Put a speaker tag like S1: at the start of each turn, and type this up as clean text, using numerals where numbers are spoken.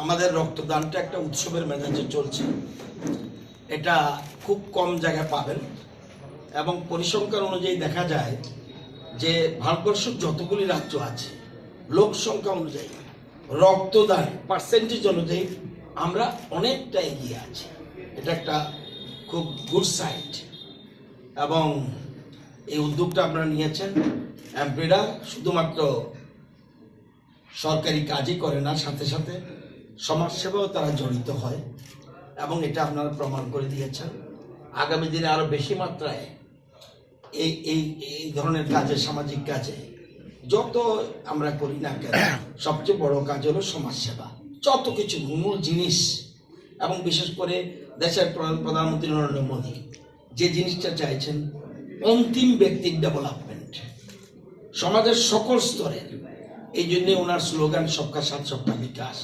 S1: আমাদের রক্তদানটা একটা উৎসবের মেজাজে চলছে। এটা খুব কম জায়গায় পাবেন এবং পরিসংখ্যান অনুযায়ী দেখা যায় যে ভারতবর্ষের যতগুলি রাজ্য আছে লোক সংখ্যা অনুযায়ী রক্তদান পার্সেন্টেজ অনুযায়ী আমরা অনেকটা এগিয়ে আছি। এটা একটা খুব গুড সাইড এবং এই উদ্যোগটা আপনারা নিয়েছেন। এমপিরা শুধুমাত্র সরকারি কাজই করে না, সাথে সাথে সমাজসেবাও তারা জড়িত হয় এবং এটা আপনারা প্রমাণ করে দিয়েছেন। আগামী দিনে আরো বেশি মাত্রায় এই এই এই ধরনের কাজে, সামাজিক কাজে যত আমরা করি না কেন, সবচেয়ে বড় কাজ হলো সমাজসেবা। যত কিছু মূল জিনিস এবং বিশেষ করে দেশের প্রধানমন্ত্রী নরেন্দ্র মোদী যে জিনিসটা চাইছেন, অন্তিম ব্যক্তির ডেভেলপমেন্ট সমাজের সকল স্তরের। এই জন্য ওনার স্লোগান সবকা সাথ সবকা বিকাশ।